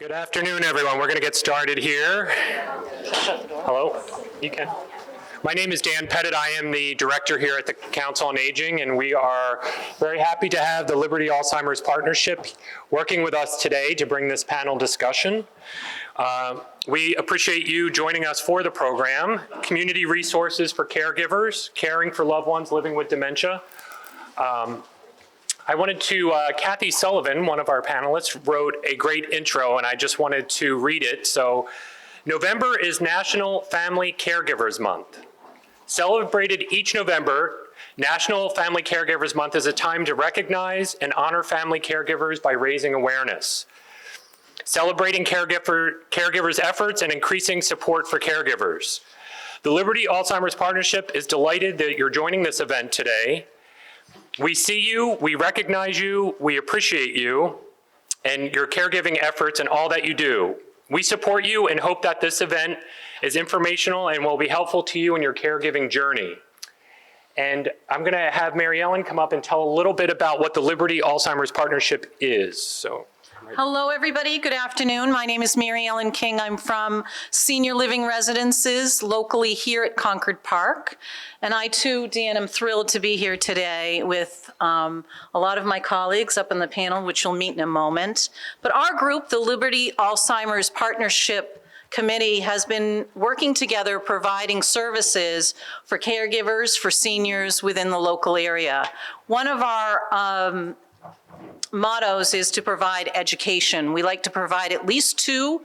Good afternoon, everyone. We're going to get started here. Hello? You can. My name is Dan Pettit. I am the director here at the Council on Aging, and we are very happy to have the Liberty Alzheimer's Partnership working with us today to bring this panel discussion. We appreciate you joining us for the program, Community Resources for Caregivers, Caring for Loved Ones Living with Dementia. I wanted to, Kathy Sullivan, one of our panelists, wrote a great intro, and I just wanted to read it. So, November is National Family Caregivers Month. Celebrated each November, National Family Caregivers Month is a time to recognize and honor family caregivers by raising awareness, celebrating caregivers' efforts, and increasing support for caregivers. The Liberty Alzheimer's Partnership is delighted that you're joining this event today. We see you, we recognize you, we appreciate you, and your caregiving efforts and all that you do. We support you and hope that this event is informational and will be helpful to you in your caregiving journey. And I'm going to have Mary Ellen come up and tell a little bit about what the Liberty Alzheimer's Partnership is. Hello, everybody. Good afternoon. My name is Mary Ellen King. I'm from Senior Living Residences locally here at Concord Park. And I too, Dan, am thrilled to be here today with a lot of my colleagues up in the panel, which you'll meet in a moment. But our group, the Liberty Alzheimer's Partnership Committee, has been working together providing services for caregivers, for seniors within the local area. One of our mottos is to provide education. We like to provide at least 2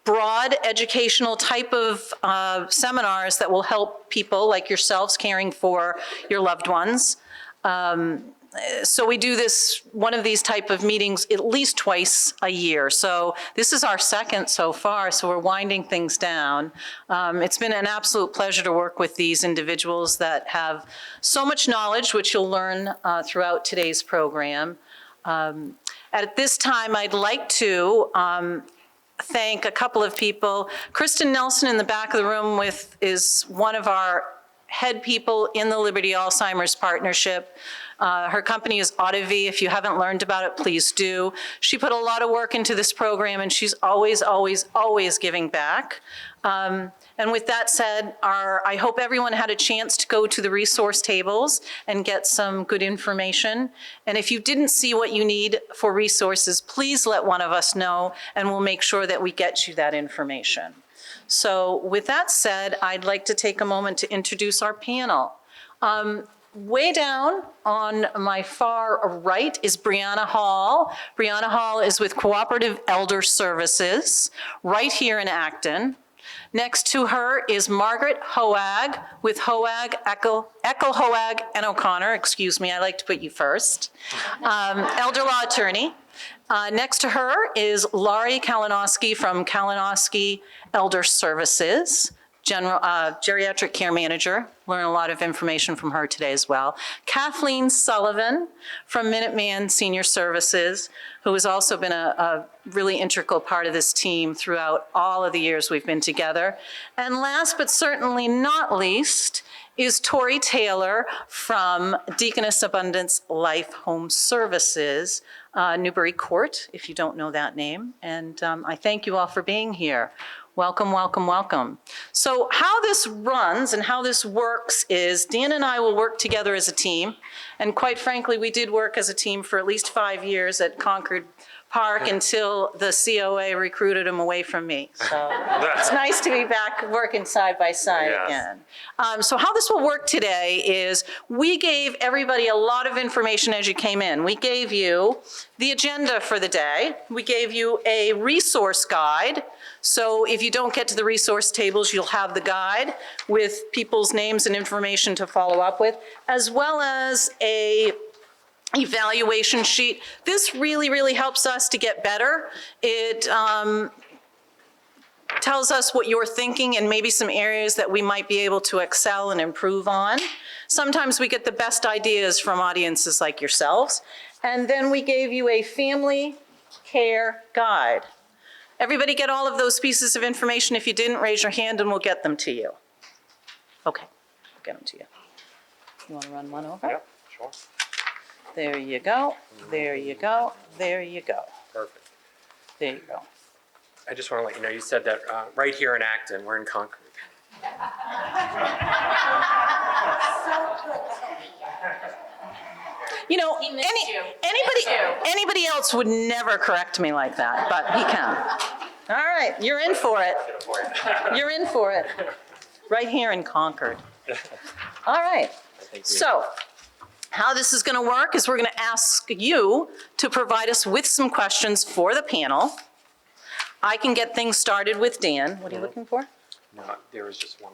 broad educational type of seminars that will help people like yourselves caring for your loved ones. So we do one of these type of meetings at least twice a year. So this is our second so far, so we're winding things down. It's been an absolute pleasure to work with these individuals that have so much knowledge, which you'll learn throughout today's program. At this time, I'd like to thank a couple of people. Kristen Nelson in the back of the room is one of our head people in the Liberty Alzheimer's Partnership. Her company is Audivy. If you haven't learned about it, please do. She put a lot of work into this program, and she's always, always, always giving back. And with that said, I hope everyone had a chance to go to the resource tables and get some good information. And if you didn't see what you need for resources, please let one of us know, and we'll make sure that we get you that information. So with that said, I'd like to take a moment to introduce our panel. Way down on my far right is Brianna Hall. Brianna Hall is with Cooperative Elder Services right here in Acton. Next to her is Margaret Hoag with Hoag, Eckel Hoag and O'Connor. Excuse me, I like to put you first. Elder law attorney. Next to her is Laurie Kalinowski from Kalinowski Elder Services, geriatric care manager. Learn a lot of information from her today as well. Kathleen Sullivan from Minuteman Senior Services, who has also been a really integral part of this team throughout all of the years we've been together. And last but certainly not least is Tori Taylor from Deaconess Abundance Life Home Services, Newbury Court, if you don't know that name. And I thank you all for being here. Welcome, welcome, welcome. So how this runs and how this works is Dan and I will work together as a team. And quite frankly, we did work as a team for at least 5 years at Concord Park until the COA recruited him away from me. So it's nice to be back working side by side again. So how this will work today is we gave everybody a lot of information as you came in. We gave you the agenda for the day. We gave you a resource guide. So if you don't get to the resource tables, you'll have the guide with people's names and information to follow up with, as well as a evaluation sheet. This really, really helps us to get better. It tells us what you're thinking and maybe some areas that we might be able to excel and improve on. Sometimes we get the best ideas from audiences like yourselves. And then we gave you a family care guide. Everybody get all of those pieces of information? If you didn't, raise your hand and we'll get them to you. Okay, we'll get them to you. You want to run one over? Yeah, sure. There you go, there you go, there you go. Perfect. There you go. I just want to let you know, you said that right here in Acton, we're in Concord. You know, anybody else would never correct me like that, but he can. All right, you're in for it. You're in for it. Right here in Concord. All right. So how this is going to work is we're going to ask you to provide us with some questions for the panel. I can get things started with Dan. What are you looking for? No, there was just one.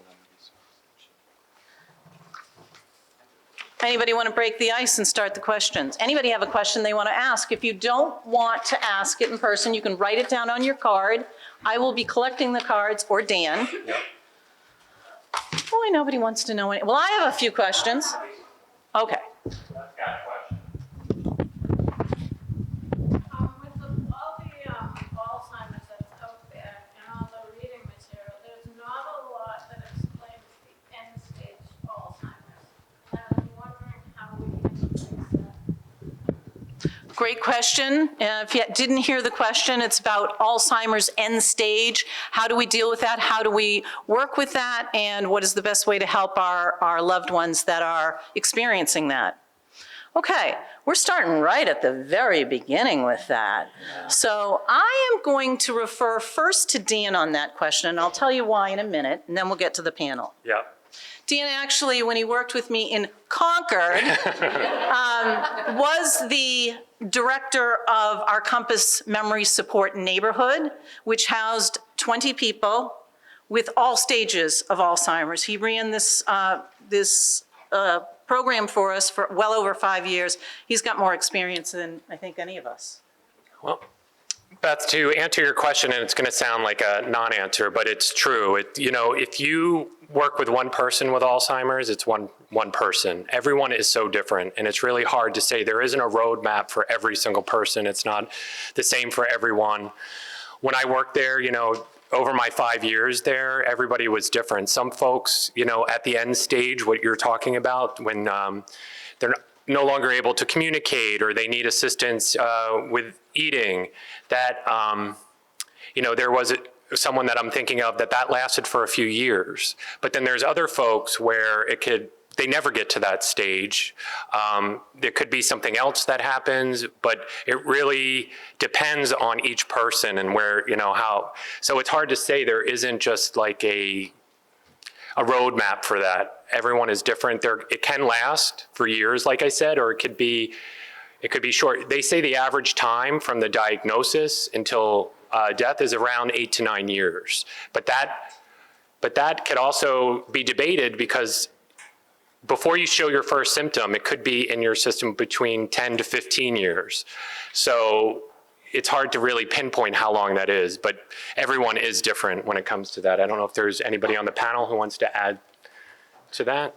Anybody want to break the ice and start the questions? Anybody have a question they want to ask? If you don't want to ask it in person, you can write it down on your card. I will be collecting the cards, or Dan. Yep. Boy, nobody wants to know any. Well, I have a few questions. Okay. With all the Alzheimer's that's out there and all the reading material, there's not a lot that explains the end-stage Alzheimer's. I'm wondering how we can fix that. Great question. If you didn't hear the question, it's about Alzheimer's end stage. How do we deal with that? How do we work with that? And what is the best way to help our loved ones that are experiencing that? Okay, we're starting right at the very beginning with that. So I am going to refer first to Dan on that question, and I'll tell you why in a minute, and then we'll get to the panel. Yep. Dan actually, when he worked with me in Concord, was the director of our Compass Memory Support Neighborhood, which housed 20 people with all stages of Alzheimer's. He ran this program for us for well over 5 years. He's got more experience than I think any of us. Well, Beth, to answer your question, and it's going to sound like a non-answer, but it's true. If you work with one person with Alzheimer's, it's one person. Everyone is so different, and it's really hard to say. There isn't a roadmap for every single person. It's not the same for everyone. When I worked there, over my 5 years there, everybody was different. Some folks, at the end stage, what you're talking about, when they're no longer able to communicate or they need assistance with eating, that, there was someone that I'm thinking of that lasted for a few years. But then there's other folks where they never get to that stage. There could be something else that happens, but it really depends on each person and where, how. So it's hard to say. There isn't just like a roadmap for that. Everyone is different. It can last for years, like I said, or it could be short. They say the average time from the diagnosis until death is around 8 to 9 years. But that could also be debated because before you show your first symptom, it could be in your system between 10 to 15 years. So it's hard to really pinpoint how long that is, but everyone is different when it comes to that. I don't know if there's anybody on the panel who wants to add to that.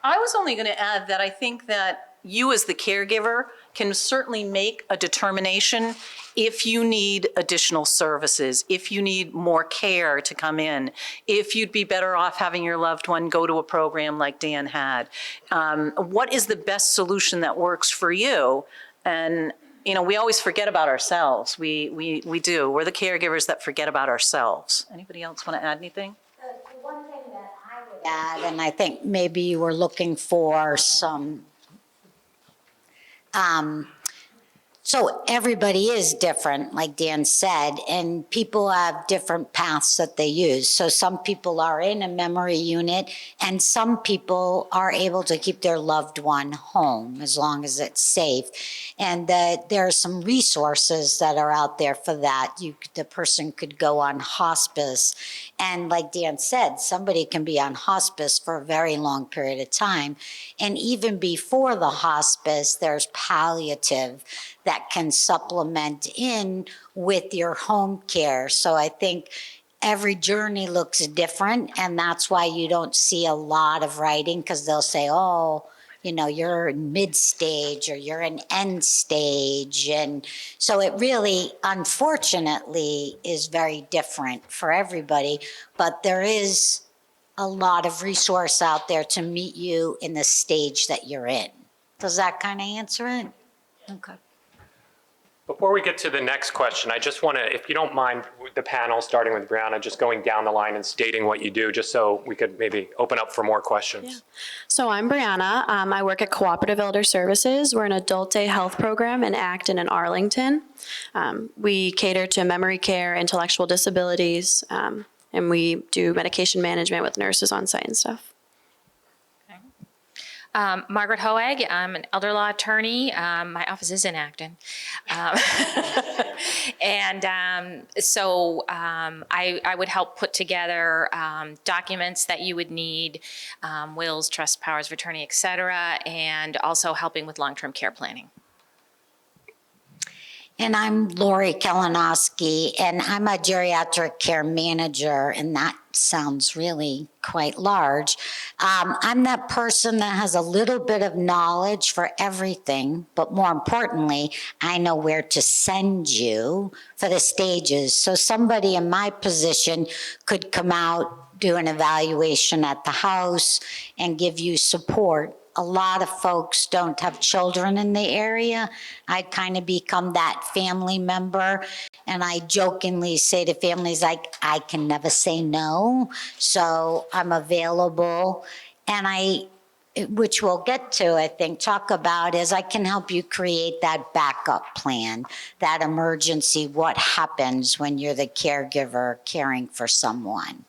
I was only going to add that I think that you as the caregiver can certainly make a determination if you need additional services, if you need more care to come in, if you'd be better off having your loved one go to a program like Dan had. What is the best solution that works for you? And we always forget about ourselves. We do. We're the caregivers that forget about ourselves. Anybody else want to add anything? The one thing that I would add, and I think maybe you were looking for some, so everybody is different, like Dan said, and people have different paths that they use. So some people are in a memory unit, and some people are able to keep their loved one home as long as it's safe. And there are some resources that are out there for that. The person could go on hospice. And like Dan said, somebody can be on hospice for a very long period of time. And even before the hospice, there's palliative that can supplement in with your home care. So I think every journey looks different, and that's why you don't see a lot of writing, because they'll say, oh, you're in mid-stage or you're in end stage. And so it really, unfortunately, is very different for everybody, but there is a lot of resource out there to meet you in the stage that you're in. Does that kind of answer it? Okay. Before we get to the next question, I just want to, if you don't mind, the panel, starting with Brianna, just going down the line and stating what you do, just so we could maybe open up for more questions. So I'm Brianna. I work at Cooperative Elder Services. We're an adult day health program in Acton and Arlington. We cater to memory care, intellectual disabilities, and we do medication management with nurses on site and stuff. Margaret Hoag, I'm an elder law attorney. My office is in Acton. So I would help put together documents that you would need, wills, trust, powers of attorney, et cetera, and also helping with long-term care planning. And I'm Lori Kalinowski, and I'm a geriatric care manager, and that sounds really quite large. I'm that person that has a little bit of knowledge for everything, but more importantly, I know where to send you for the stages. So somebody in my position could come out, do an evaluation at the house, and give you support. A lot of folks don't have children in the area. I kind of become that family member, and I jokingly say to families, like, I can never say no, so I'm available. And which we'll get to, I think, talk about, is I can help you create that backup plan, that emergency, what happens when you're the caregiver caring for someone.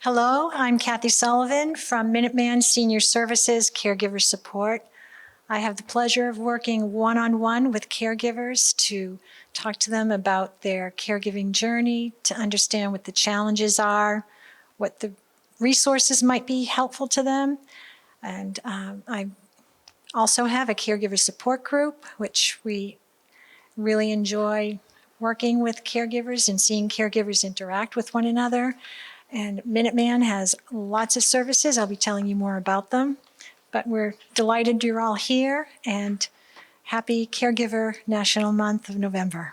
Hello, I'm Kathy Sullivan from Minuteman Senior Services Caregiver Support. I have the pleasure of working one-on-one with caregivers to talk to them about their caregiving journey, to understand what the challenges are, what the resources might be helpful to them. And I also have a caregiver support group, which we really enjoy working with caregivers and seeing caregivers interact with one another. And Minuteman has lots of services. I'll be telling you more about them. But we're delighted you're all here, and happy Caregiver National Month of November.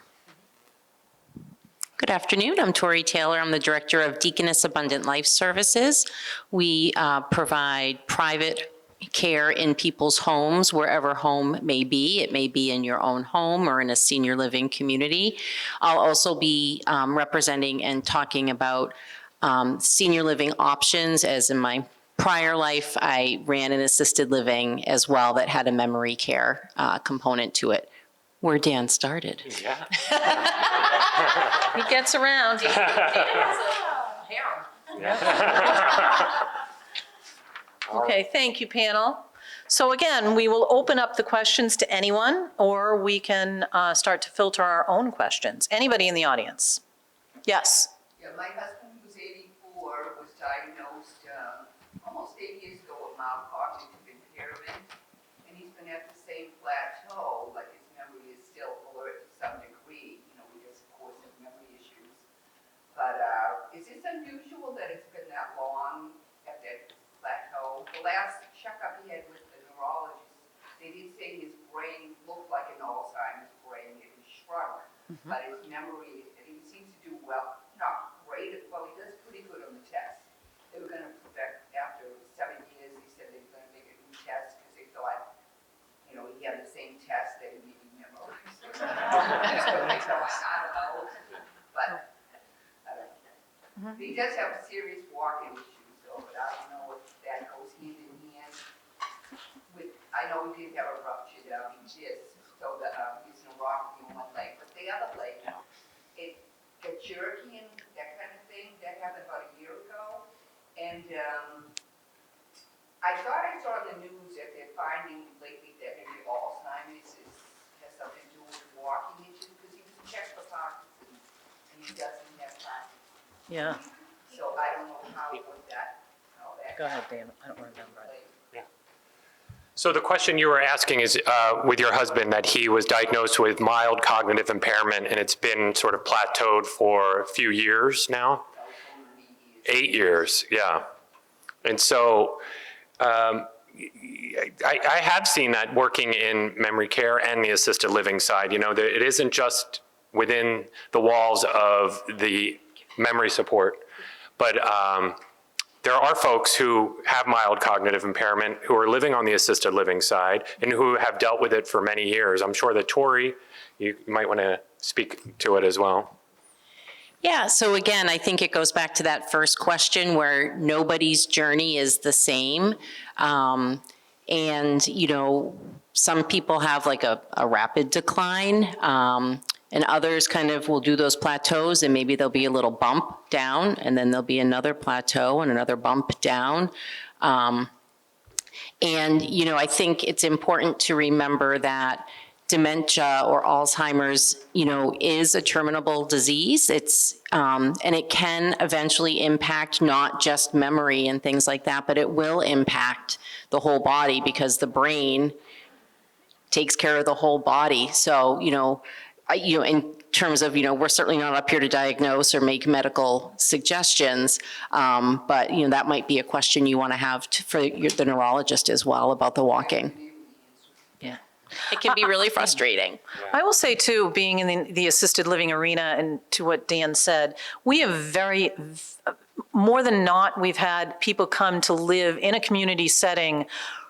Good afternoon. I'm Tori Taylor. I'm the Director of Deaconess Abundant Life Services. We provide private care in people's homes, wherever home may be. It may be in your own home or in a senior living community. I'll also be representing and talking about senior living options, as in my prior life, I ran an assisted living as well that had a memory care component to it, where Dan started. Yeah. He gets around. Okay, thank you, panel. So again, we will open up the questions to anyone, or we can start to filter our own questions. Anybody in the audience? Yes. Yeah, my husband, who's 84, was diagnosed almost 8 years ago with mild cognitive impairment, and he's been at the same plateau, like his memory is still alert to some degree, because of course of memory issues. But is this unusual that it's been that long at that plateau? The last checkup he had with the neurologist, they did say his brain looked like an Alzheimer's brain, it was shrunk, but his memory, and he seems to do well, not great, well, he does pretty good on the test. They were gonna perfect, after 7 years, he said they were gonna make a new test, because they thought, he had the same test that he maybe memorized. I don't know, but, I don't know. He does have serious walking issues, though, but I don't know if that goes hand in hand with, I know he did have a rupture down in disc, so that he's neuropathy in one leg, but the other leg, it got jerky and that kind of thing. That happened about a year ago. And I thought I saw in the news that they're finding lately that maybe Alzheimer's has something to do with walking issues, because he was checked for Parkinson's and he doesn't have Parkinson's. Yeah. So I don't know how that. Go ahead, Dan. I don't remember. So the question you were asking is with your husband, that he was diagnosed with mild cognitive impairment, and it's been sort of plateaued for a few years now? 8 years, yeah. And so I have seen that working in memory care and the assisted living side. It isn't just within the walls of the memory support, but there are folks who have mild cognitive impairment who are living on the assisted living side and who have dealt with it for many years. I'm sure that Tori you might want to speak to it as well. Yeah, so again, I think it goes back to that first question where nobody's journey is the same. And, you know, some people have like a rapid decline, and others kind of will do those plateaus, and maybe there'll be a little bump down, and then there'll be another plateau and another bump down. And, you know, I think it's important to remember that dementia or Alzheimer's, you know, is a terminal disease. It's, and it can eventually impact not just memory and things like that, but it will impact the whole body because the brain takes care of the whole body. So, you know, in terms of, you know, we're certainly not up here to diagnose or make medical suggestions, but, you know, that might be a question you want to have for the neurologist as well about the walking. Yeah. It can be really frustrating. I will say too, being in the assisted living arena and to what Dan said, we have more than not, we've had people come to live in a community setting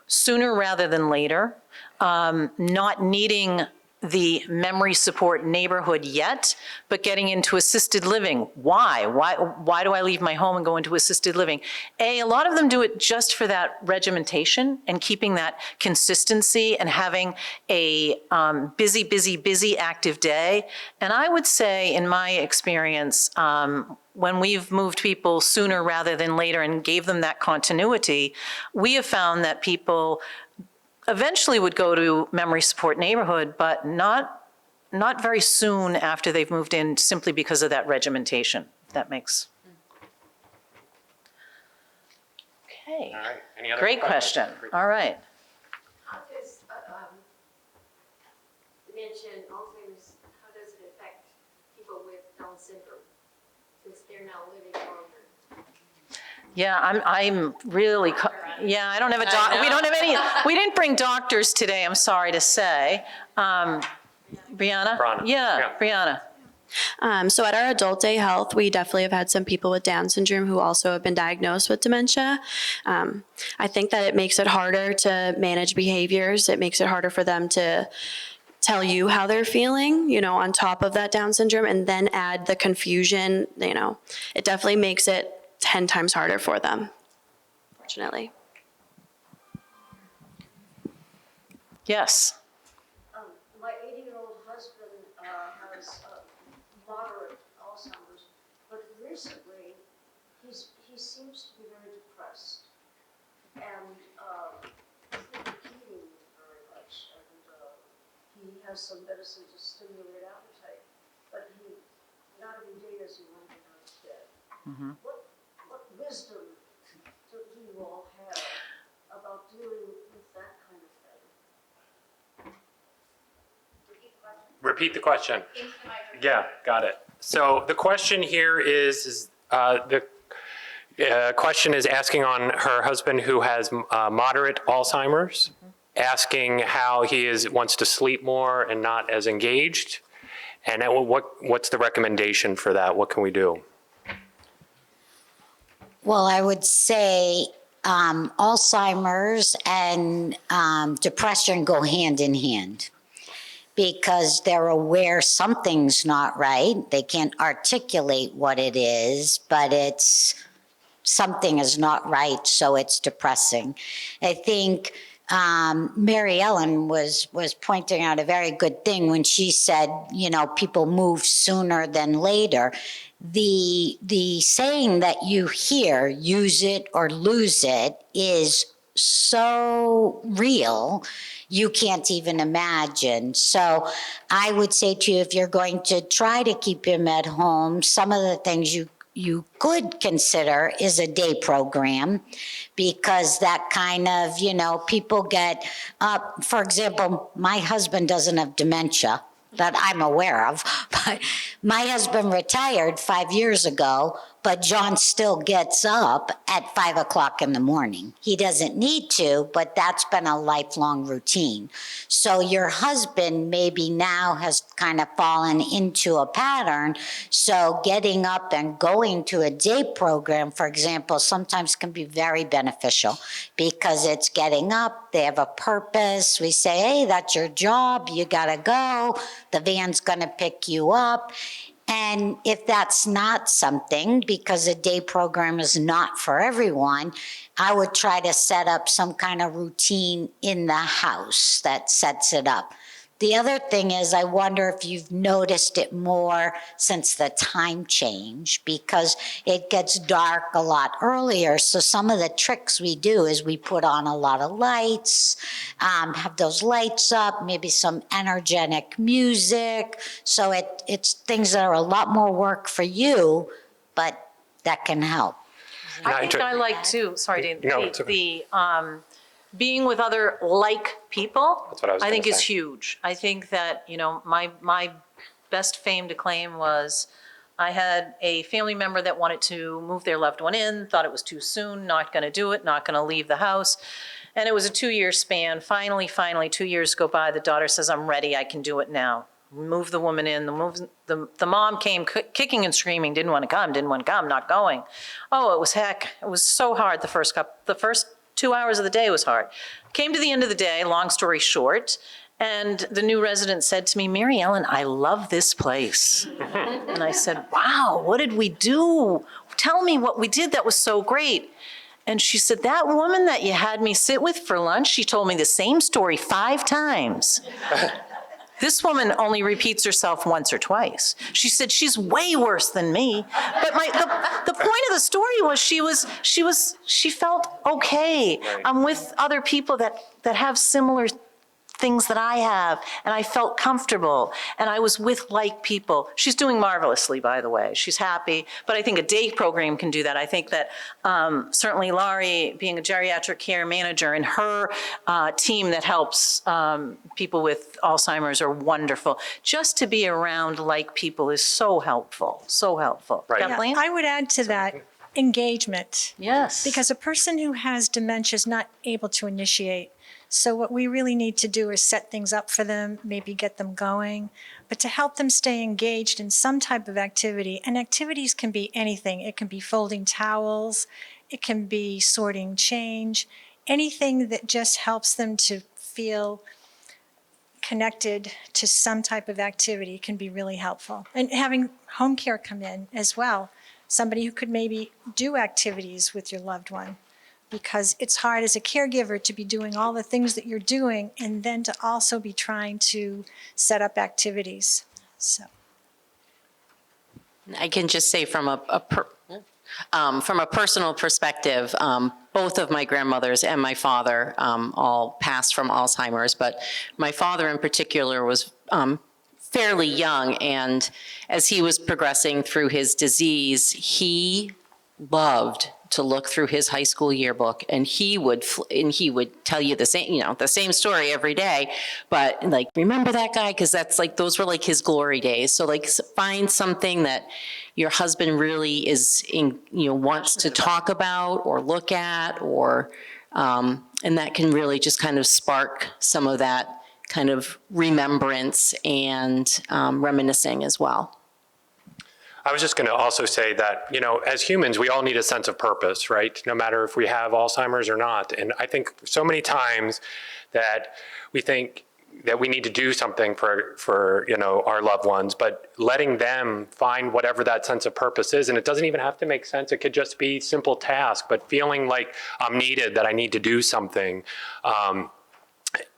sooner rather than later, not needing the memory support neighborhood yet, but getting into assisted living. Why? Why do I leave my home and go into assisted living? A lot of them do it just for that regimentation and keeping that consistency and having a busy active day. And I would say, in my experience, when we've moved people sooner rather than later and gave them that continuity, we have found that people eventually would go to memory support neighborhood, but not very soon after they've moved in, simply because of that regimentation. That makes. Okay. All right. Any other Great questions? question. All right. How does dementia and Alzheimer's, how does it affect people with Down syndrome, since they're now living longer? Yeah, I'm really, yeah, I don't have a doc, we don't have any, we didn't bring doctors today, I'm sorry to say. Brianna? Brianna, Yeah, Brianna. So at our adult day health, we definitely have had some people with Down syndrome who also have been diagnosed with dementia. I think that it makes it harder to manage behaviors. It makes it harder for them to tell you how they're feeling, you know, on top of that Down syndrome, and then add the confusion, you know, it definitely makes it 10 times harder for them, fortunately. Yes. My 80-year-old husband has moderate Alzheimer's, but recently he seems to be very depressed, and he's not eating very much, and he has some medicine to stimulate appetite, but not every day does he want to get out of bed. What wisdom do you all have about dealing with that kind of thing? Repeat the question. Yeah, got it. So the question here is the question is asking on her husband who has moderate Alzheimer's, asking how he wants to sleep more and not as engaged, and what's the recommendation for that? What can we do? Well, I would say Alzheimer's and depression go hand in hand because they're aware something's not right. They can't articulate what it is, but something is not right, so it's depressing. I think Mary Ellen was pointing out a very good thing when she said, you know, people move sooner than later. The saying that you hear, use it or lose it, is so real, you can't even imagine. So I would say to you, if you're going to try to keep him at home, some of the things you could consider is a day program, because that kind of, you know, people get up. For example, my husband doesn't have dementia that I'm aware of, but my husband retired 5 years ago, but John still gets up at 5 o'clock in the morning. He doesn't need to, but that's been a lifelong routine. So your husband maybe now has kind of fallen into a pattern. So getting up and going to a day program, for example, sometimes can be very beneficial because it's getting up, they have a purpose. We say, hey, that's your job, you gotta go, the van's gonna pick you up. And if that's not something, because a day program is not for everyone, I would try to set up some kind of routine in the house that sets it up. The other thing is, I wonder if you've noticed it more since the time change, because it gets dark a lot earlier. So some of the tricks we do is we put on a lot of lights, have those lights up, maybe some energetic music. So it's things that are a lot more work for you, but that can help. I think I like too, sorry, Dane, No, it's okay. being with other like people, That's what I was I think gonna is say. huge. I think that, my best fame to claim was I had a family member that wanted to move their loved one in, thought it was too soon, not gonna do it, not gonna leave the house. And it was a 2-year span. Finally, 2 years go by, the daughter says, I'm ready, I can do it now. Move the woman in, the mom came kicking and screaming, didn't want to come, not going. Oh, it was so hard the first 2 hours of the day was hard. Came to the end of the day, long story short, and the new resident said to me, Mary Ellen, I love this place. And I said, wow, what did we do? Tell me what we did that was so great. And she said, that woman that you had me sit with for lunch, she told me the same story 5 times. This woman only repeats herself once or twice. She said, she's way worse than me. But the point of the story was she felt okay. Right. I'm with other people that have similar things that I have, and I felt comfortable, and I was with like people. She's doing marvelously, by the way. She's happy, but I think a day program can do that. I think that certainly Laurie, being a geriatric care manager, and her team that helps people with Alzheimer's are wonderful. Just to be around like people is so helpful, so helpful. Right. Kathleen? I would add to that engagement. Yes. Because a person who has dementia is not able to initiate. So what we really need to do is set things up for them, maybe get them going, but to help them stay engaged in some type of activity. And activities can be anything. It can be folding towels, it can be sorting change, anything that just helps them to feel connected to some type of activity can be really helpful. And having home care come in as well, somebody who could maybe do activities with your loved one, because it's hard as a caregiver to be doing all the things that you're doing and then to also be trying to set up activities. So I can just say from a personal perspective, both of my grandmothers and my father all passed from Alzheimer's, but my father in particular was fairly young, and as he was progressing through his disease, he loved to look through his high school yearbook, and he would tell you the same story every day, but like, remember that guy? Because that's like, those were like his glory days. So like, find something that your husband really wants to talk about or look at, or and that can really just kind of spark some of that kind of remembrance and reminiscing as well. I was just going to also say that, as humans, we all need a sense of purpose, right? No matter if we have Alzheimer's or not. And I think so many times that we think that we need to do something for our loved ones, but letting them find whatever that sense of purpose is, and it doesn't even have to make sense. It could just be simple task, but feeling like I'm needed, that I need to do something.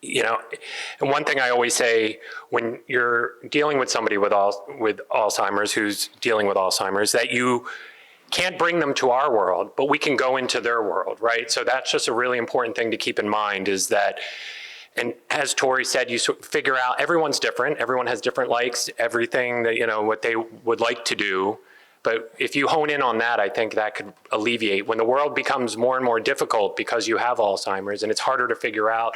And one thing I always say when you're dealing with somebody with Alzheimer's, who's dealing with Alzheimer's, that you can't bring them to our world, but we can go into their world, right? So that's just a really important thing to keep in mind, is that, and as Tori said, you figure out everyone's different. Everyone has different likes, everything that, what they would like to do. But if you hone in on that, I think that could alleviate. When the world becomes more and more difficult because you have Alzheimer's and it's harder to figure out,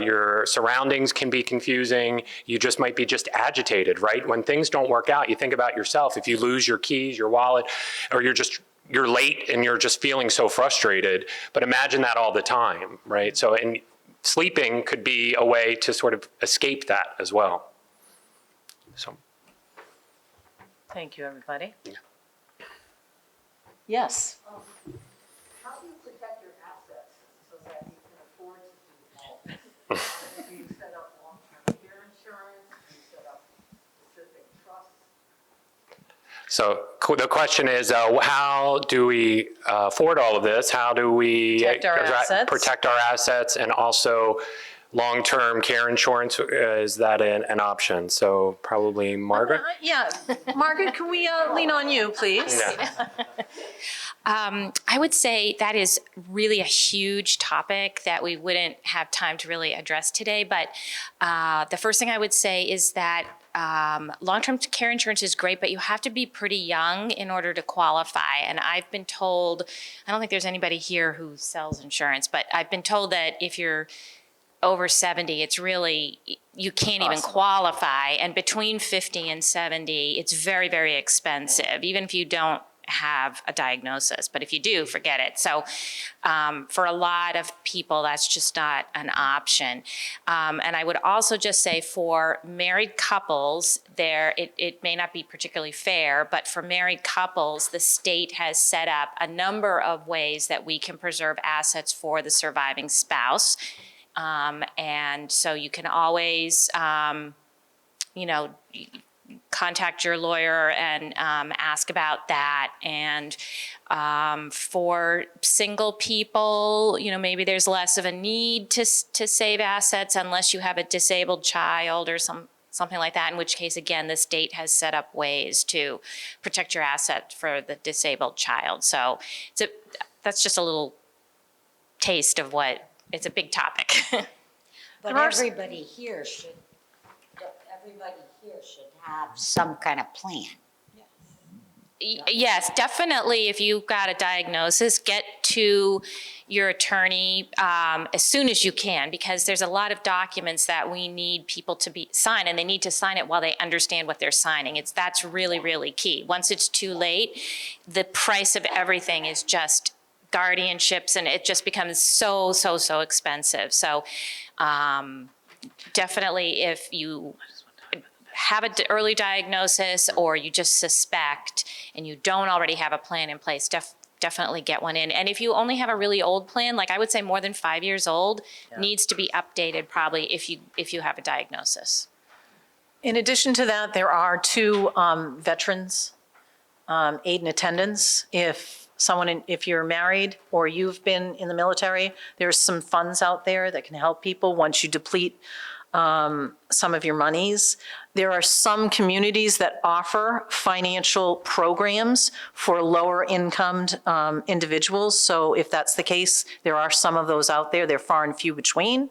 your surroundings can be confusing. You just might be just agitated, right? When things don't work out, you think about yourself. If you lose your keys, your wallet, or you're late and you're just feeling so frustrated, but imagine that all the time, right? So, and sleeping could be a way to sort of escape that as well. So. Thank you, everybody. Yes. How do you protect your assets so that you can afford to do all this? Do you set up long-term care insurance? Do you set up specific trusts? So the question is, how do we afford all of this? How do we protect our assets and also long-term care insurance? Is that an option? So probably Margaret? Yeah, Margaret, can we lean on you, please? Yeah. I would say that is really a huge topic that we wouldn't have time to really address today. But the first thing I would say is that long-term care insurance is great, but you have to be pretty young in order to qualify. And I've been told, I don't think there's anybody here who sells insurance, but I've been told that if you're over 70, it's really, you can't even qualify. And between 50 and 70, it's very, very expensive, even if you don't have a diagnosis. But if you do, forget it. So for a lot of people, that's just not an option. And I would also just say for married couples, it may not be particularly fair, but for married couples, the state has set up a number of ways that we can preserve assets for the surviving spouse. And so you can always, contact your lawyer and ask about that. And for single people, maybe there's less of a need to save assets unless you have a disabled child or something like that, in which case, again, the state has set up ways to protect your asset for the disabled child. So that's just a little taste of what. It's a big topic. But everybody here should have some kind of plan. Yes, definitely. If you've got a diagnosis, get to your attorney as soon as you can, because there's a lot of documents that we need people to sign, and they need to sign it while they understand what they're signing. That's really, really key. Once it's too late, the price of everything is just guardianships, and it just becomes so expensive. So definitely, if you have an early diagnosis or you just suspect and you don't already have a plan in place, definitely get one in. And if you only have a really old plan, like I would say more than 5 years old, needs to be updated probably if you have a diagnosis. In addition to that, there are 2 veterans aid and attendance. If you're married or you've been in the military, there's some funds out there that can help people once you deplete some of your monies. There are some communities that offer financial programs for lower incomed individuals. So if that's the case, there are some of those out there. They're far and few between.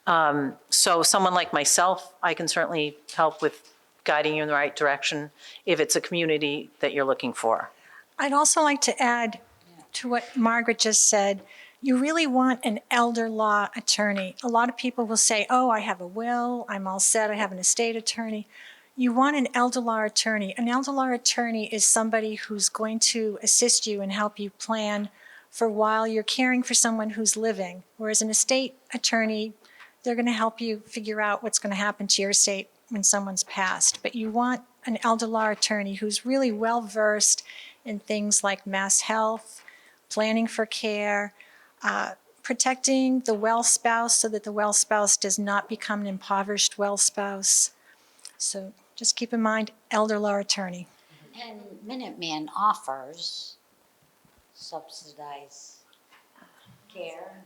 So someone like myself, I can certainly help with guiding you in the right direction if it's a community that you're looking for. I'd also like to add to what Margaret just said. You really want an elder law attorney. A lot of people will say, oh, I have a will, I'm all set, I have an estate attorney. You want an elder law attorney. An elder law attorney is somebody who's going to assist you and help you plan for while you're caring for someone who's living. Whereas an estate attorney, they're going to help you figure out what's going to happen to your estate when someone's passed. But you want an elder law attorney who's really well-versed in things like mass health, planning for care, protecting the well spouse so that the well spouse does not become an impoverished well spouse. So just keep in mind, elder law attorney. And Minuteman offers subsidized care.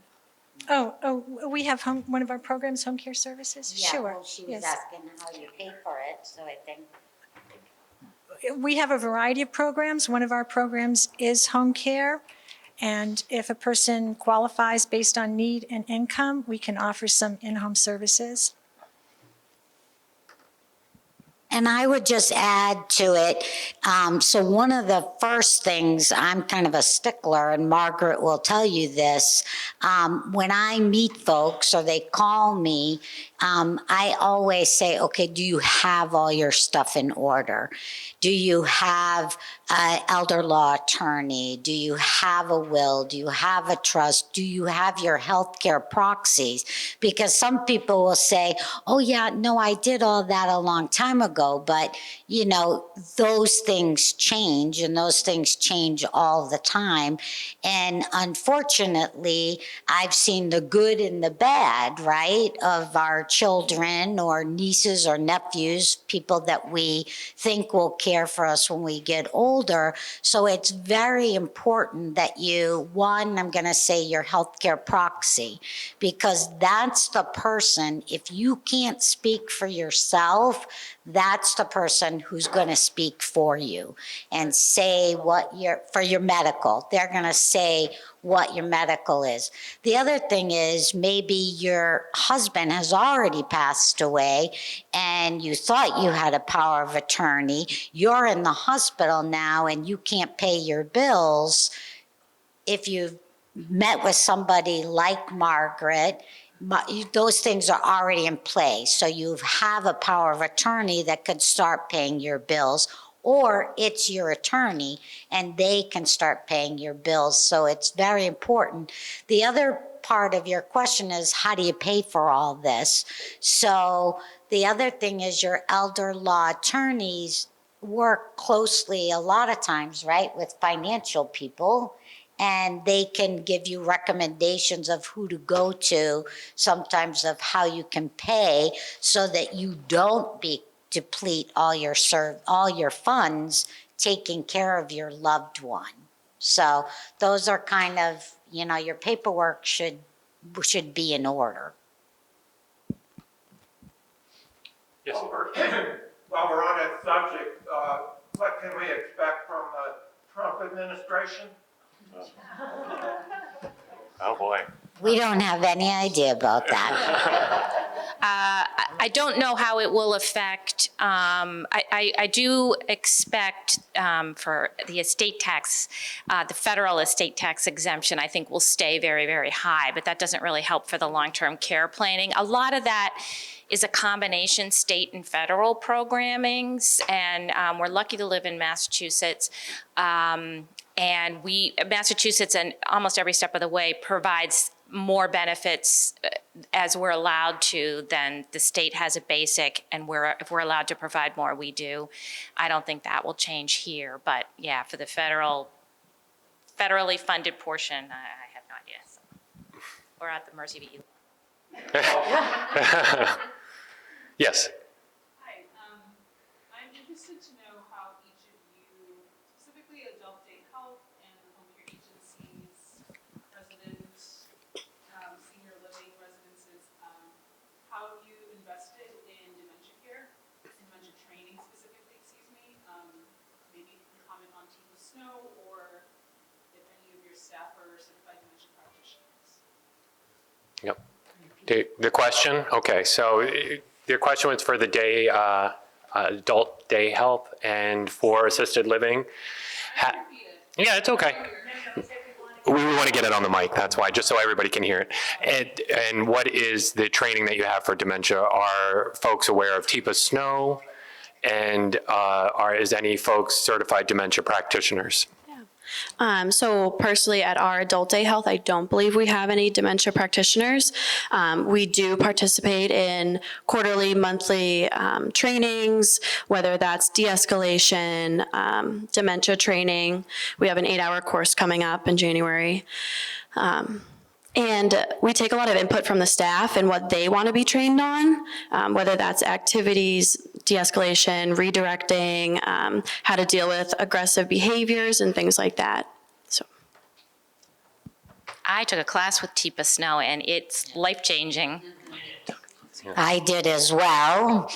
Oh, we have one of our programs, Home Care Services? Yeah, Sure. well, she was yes. asking how you pay for it, so I think. We have a variety of programs. One of our programs is home care. And if a person qualifies based on need and income, we can offer some in-home services. And I would just add to it, so one of the first things, I'm kind of a stickler, and Margaret will tell you this, when I meet folks or they call me, I always say, okay, do you have all your stuff in order? Do you have an elder law attorney? Do you have a will? Do you have a trust? Do you have your healthcare proxies? Because some people will say, oh yeah, no, I did all that a long time ago, but you know, those things change and those things change all the time. And unfortunately, I've seen the good and the bad, right, of our children or nieces or nephews, people that we think will care for us when we get older. So it's very important that you, one, I'm going to say your healthcare proxy, because that's the person, if you can't speak for yourself, that's the person who's going to speak for you and say what for your medical. They're going to say what your medical is. The other thing is maybe your husband has already passed away and you thought you had a power of attorney. You're in the hospital now and you can't pay your bills. If you've met with somebody like Margaret, those things are already in place. So you have a power of attorney that could start paying your bills, or it's your attorney and they can start paying your bills. So it's very important. The other part of your question is, how do you pay for all this? So the other thing is your elder law attorneys work closely a lot of times, right, with financial people. And they can give you recommendations of who to go to, sometimes of how you can pay, so that you don't deplete all your funds taking care of your loved one. So those are kind of, you know, your paperwork should be in order. Yes. While we're on that subject, what can we expect from the Trump administration? Oh, boy. We don't have any idea about that. I don't know how it will affect, I do expect for the estate tax, the federal estate tax exemption, I think will stay very, very high, but that doesn't really help for the long-term care planning. A lot of that is a combination state and federal programmings, and we're lucky to live in Massachusetts. And Massachusetts, and almost every step of the way, provides more benefits as we're allowed to than the state has a basic, and if we're allowed to provide more, we do. I don't think that will change here, but yeah, for the federally funded portion, I have no idea. So we're at the mercy of you. Yes. Hi, I'm interested to know how each of you, specifically adult day health and home care agencies, residents, senior living residences, how have you invested in dementia care, dementia training specifically, excuse me? Maybe you can comment on Team Snow, or if any of your staff are certified dementia practitioners. Yep. The question? Okay, so your question was for the day, adult day help and for assisted living. Yeah, it's okay. We want to get it on the mic, that's why, just so everybody can hear it. And what is the training that you have for dementia? Are folks aware of TIPA Snow? And is any folks certified dementia practitioners? So personally at our adult day health, I don't believe we have any dementia practitioners. We do participate in quarterly, monthly trainings, whether that's de-escalation, dementia training. We have an 8-hour course coming up in January. And we take a lot of input from the staff and what they want to be trained on, whether that's activities, de-escalation, redirecting, how to deal with aggressive behaviors and things like that. So, I took a class with TIPA Snow, and it's life-changing. I did as well.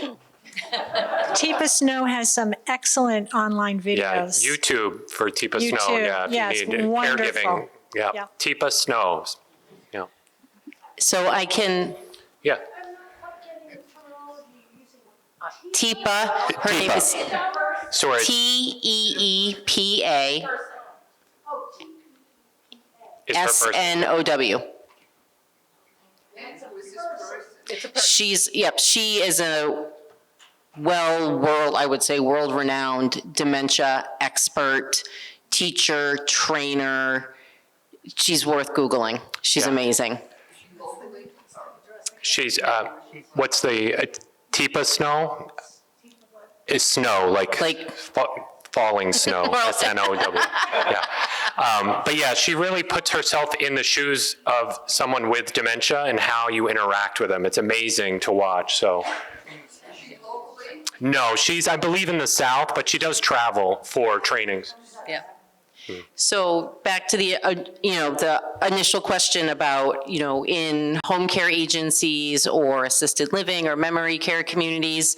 TIPA Snow has some excellent online videos. Yeah, YouTube for TIPA Snow. YouTube, Yeah, yes, if you need wonderful. caregiving. Yeah, Yeah. TIPA Snow. Yeah. So I can, Yeah. I'm not quite getting the terminology you're using. Teepa, her name Teepa. is Sorry. Teepa Is her first. Snow. And who is this person? She is a world-renowned dementia expert, teacher, trainer. She's worth Googling. She's amazing. She's, what's the, Teepa Snow? Is snow, like falling snow, S-N-O-W. Yeah. But yeah, she really puts herself in the shoes of someone with dementia and how you interact with them. It's amazing to watch, so. No, she's, I believe, in the South, but she does travel for trainings. Yeah. So back to the, the initial question about, in home care agencies or assisted living or memory care communities,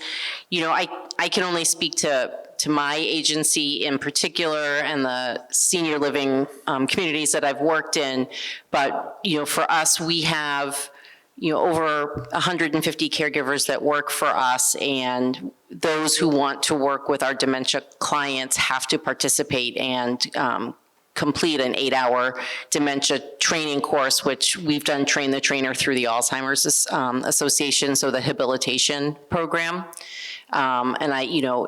I can only speak to my agency in particular and the senior living communities that I've worked in. But, for us, we have, over 150 caregivers that work for us, and those who want to work with our dementia clients have to participate and complete an 8-hour dementia training course, which we've done Train the Trainer through the Alzheimer's Association, so the habilitation program. And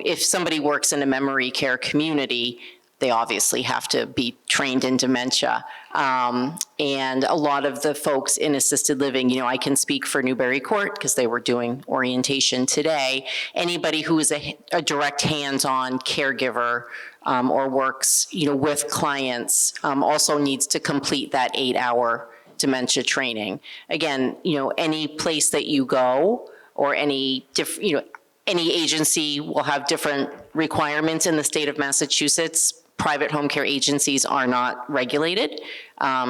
if somebody works in a memory care community, they obviously have to be trained in dementia. And a lot of the folks in assisted living, I can speak for Newbury Court because they were doing orientation today. Anybody who is a direct hands-on caregiver or works, with clients also needs to complete that 8-hour dementia training. Again, any place that you go or any agency will have different requirements in the state of Massachusetts. Private home care agencies are not regulated.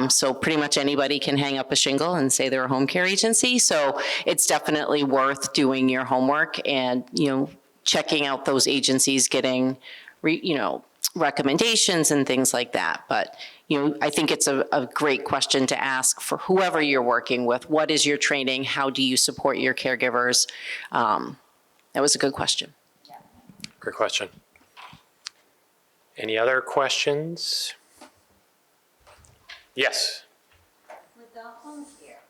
So pretty much anybody can hang up a shingle and say they're a home care agency. So it's definitely worth doing your homework and, checking out those agencies, getting, recommendations and things like that. But, I think it's a great question to ask for whoever you're working with. What is your training? How do you support your caregivers? That was a good question. Good question. Any other questions? Yes. With the home care,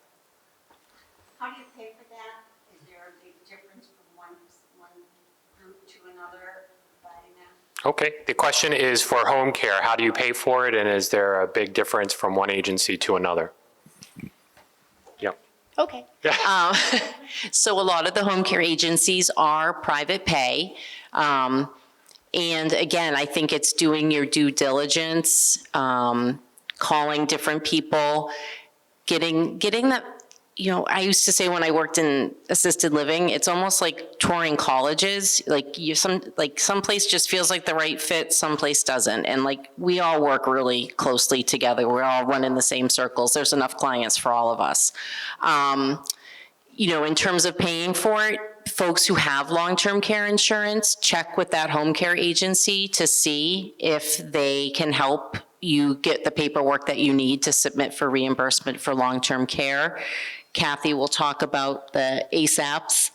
how do you pay for that? Is there a big difference from one group to another providing that? Okay. The question is for home care. How do you pay for it, and is there a big difference from one agency to another? Yep. Okay. So a lot of the home care agencies are private pay. And again, I think it's doing your due diligence, calling different people, getting that, I used to say when I worked in assisted living, it's almost like touring colleges. Some place just feels like the right fit, some place doesn't. And we all work really closely together. We're all running the same circles. There's enough clients for all of us. In terms of paying for it, folks who have long-term care insurance, check with that home care agency to see if they can help you get the paperwork that you need to submit for reimbursement for long-term care. Kathy will talk about the ASAPs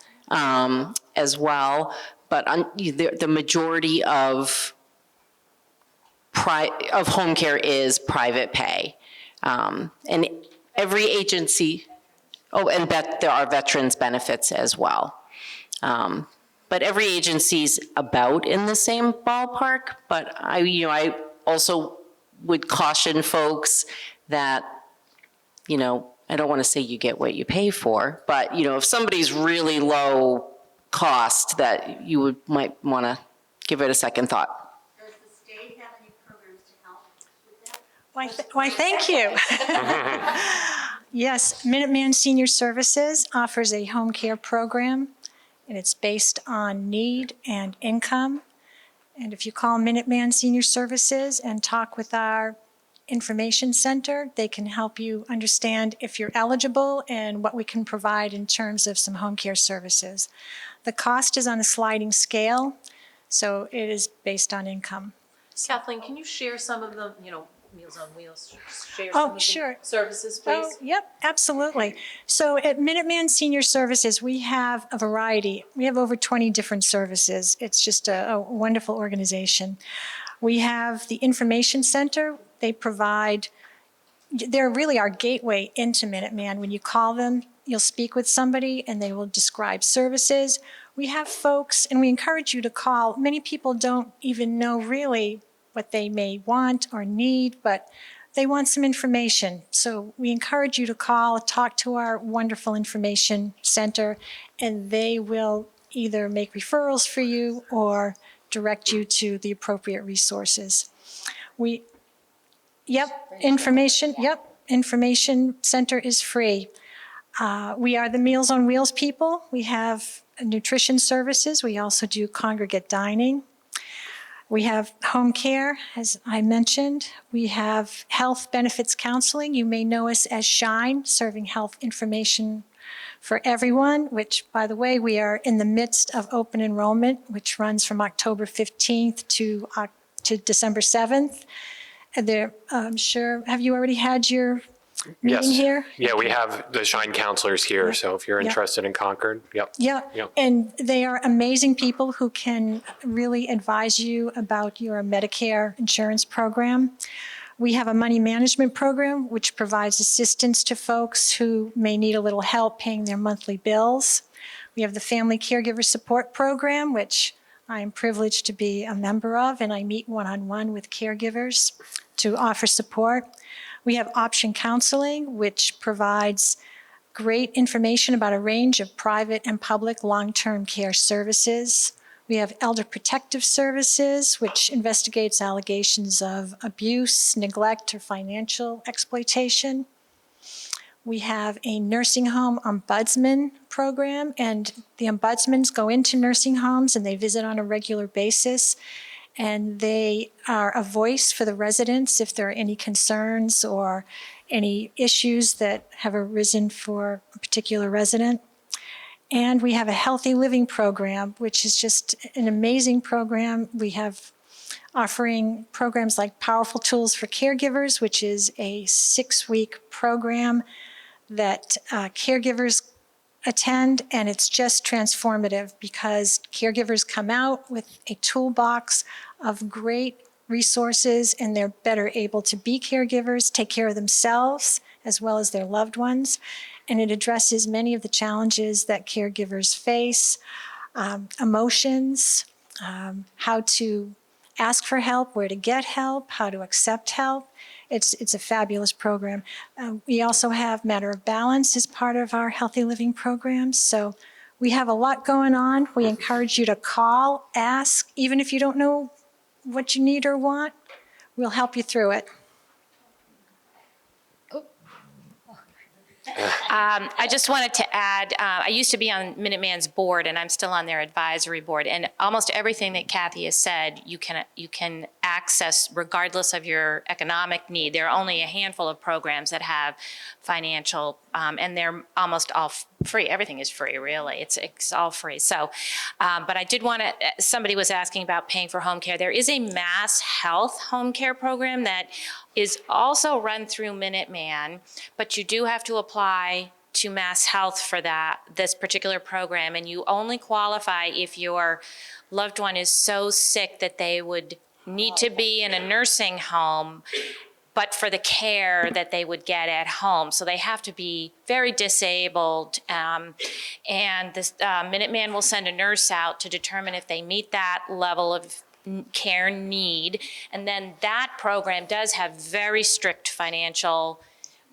as well, but the majority of home care is private pay. And every agency, and there are veterans benefits as well. But every agency's about in the same ballpark, but I also would caution folks that, I don't want to say you get what you pay for, but, if somebody's really low cost, that you might want to give it a second thought. Does the state have any programs to help with that? Why, thank you. Yes, Minuteman Senior Services offers a home care program, and it's based on need and income. And if you call Minuteman Senior Services and talk with our information center, they can help you understand if you're eligible and what we can provide in terms of some home care services. The cost is on a sliding scale, so it is based on income. Kathleen, can you share some of the, Meals on Wheels share Oh, some of the sure. services, Oh, please? yep, absolutely. So at Minuteman Senior Services, we have a variety. We have over 20 different services. It's just a wonderful organization. We have the Information Center. They provide, they're really our gateway into Minuteman. When you call them, you'll speak with somebody and they will describe services. We have folks, and we encourage you to call. Many people don't even know really what they may want or need, but they want some information. So we encourage you to call, talk to our wonderful information center, and they will either make referrals for you or direct you to the appropriate resources. Information center is free. We are the Meals on Wheels people. We have nutrition services. We also do congregate dining. We have home care, as I mentioned. We have health benefits counseling. You may know us as Shine, serving health information for everyone, which, by the way, we are in the midst of open enrollment, which runs from October 15th to December 7th. I'm sure, have you already had your meeting Yes. here? Yeah, we have the Shine counselors here, so if you're Yep. interested in Concord, yep. Yeah, Yep. and they are amazing people who can really advise you about your Medicare insurance program. We have a money management program which provides assistance to folks who may need a little help paying their monthly bills. We have the Family Caregiver Support Program, which I am privileged to be a member of, and I meet one-on-one with caregivers to offer support. We have Option Counseling, which provides great information about a range of private and public long-term care services. We have Elder Protective Services, which investigates allegations of abuse, neglect, or financial exploitation. We have a nursing home ombudsman program, and the ombudsmans go into nursing homes and they visit on a regular basis. And they are a voice for the residents if there are any concerns or any issues that have arisen for a particular resident. And we have a healthy living program, which is just an amazing program. We have offering programs like Powerful Tools for Caregivers, which is a 6-week program that caregivers attend, and it's just transformative because caregivers come out with a toolbox of great resources and they're better able to be caregivers, take care of themselves as well as their loved ones. And it addresses many of the challenges that caregivers face, emotions, how to ask for help, where to get help, how to accept help. It's a fabulous program. We also have Matter of Balance as part of our Healthy Living programs. So we have a lot going on. We encourage you to call, ask, even if you don't know what you need or want, we'll help you through it. I just wanted to add, I used to be on Minuteman's board, and I'm still on their advisory board. And almost everything that Kathy has said, you can access regardless of your economic need. There are only a handful of programs that have financial, and they're almost all free. Everything is free, really. It's all free. So, but I did want to. Somebody was asking about paying for home care. There is a Mass Health home care program that is also run through Minuteman, but you do have to apply to Mass Health for this particular program, and you only qualify if your loved one is so sick that they would need to be in a nursing home, but for the care that they would get at home. So they have to be very disabled, and this Minuteman will send a nurse out to determine if they meet that level of care need. And then that program does have very strict financial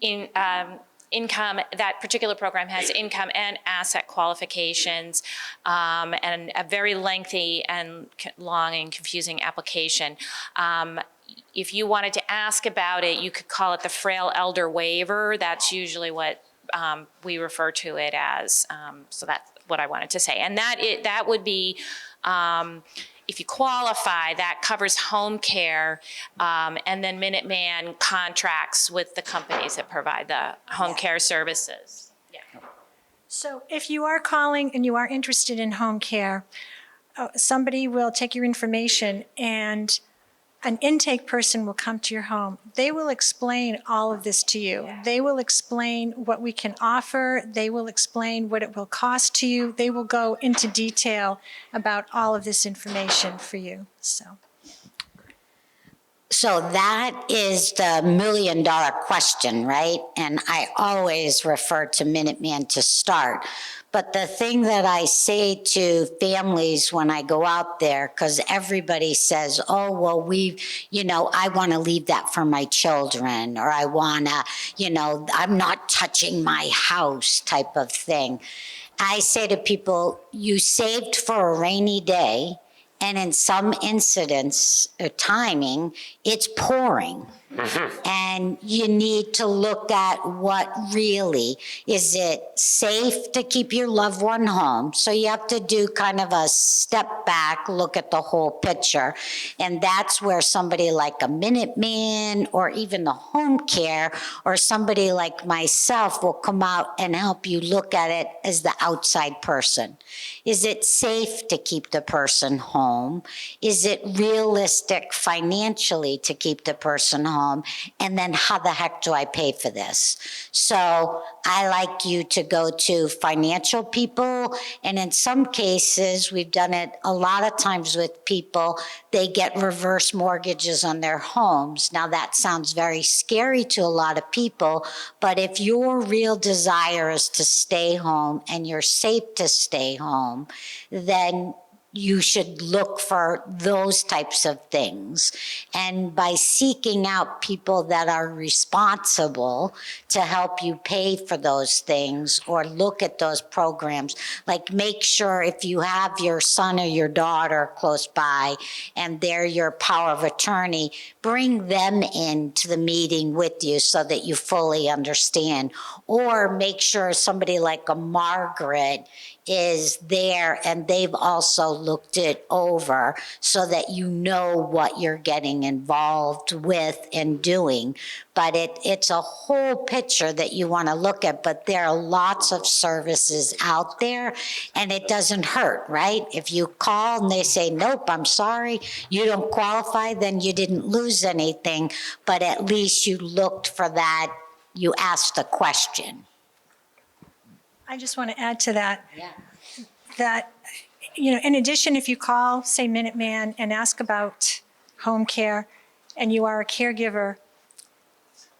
income. That particular program has income and asset qualifications, and a very lengthy and long and confusing application. If you wanted to ask about it, you could call it the Frail Elder Waiver. That's usually what we refer to it as. So that's what I wanted to say. And that would be, if you qualify, that covers home care, and then Minuteman contracts with the companies that provide the home care services. Yeah. So if you are calling and you are interested in home care, somebody will take your information and an intake person will come to your home. They will explain all of this to you. They will explain what we can offer. They will explain what it will cost to you. They will go into detail about all of this information for you. So that is the million-dollar question, right? And I always refer to Minuteman to start. But the thing that I say to families when I go out there, because everybody says, oh, well, I want to leave that for my children, or I want to, I'm not touching my house type of thing. I say to people, you saved for a rainy day, and in some incidents, timing, it's pouring. And you need to look at what really, is it safe to keep your loved one home? So you have to do kind of a step back, look at the whole picture. And that's where somebody like a Minuteman or even the home care or somebody like myself will come out and help you look at it as the outside person. Is it safe to keep the person home? Is it realistic financially to keep the person home? And then how the heck do I pay for this? So I like you to go to financial people. And in some cases, we've done it a lot of times with people, they get reverse mortgages on their homes. Now that sounds very scary to a lot of people, but if your real desire is to stay home and you're safe to stay home, then you should look for those types of things. And by seeking out people that are responsible to help you pay for those things or look at those programs, like make sure if you have your son or your daughter close by and they're your power of attorney, bring them into the meeting with you so that you fully understand. Or make sure somebody like a Margaret is there and they've also looked it over so that you know what you're getting involved with and doing. But it's a whole picture that you want to look at, but there are lots of services out there and it doesn't hurt, right? If you call and they say, nope, I'm sorry, you don't qualify, then you didn't lose anything, but at least you looked for that, you asked the question. I just want to add to that. That, in addition, if you call, say, Minuteman and ask about home care and you are a caregiver,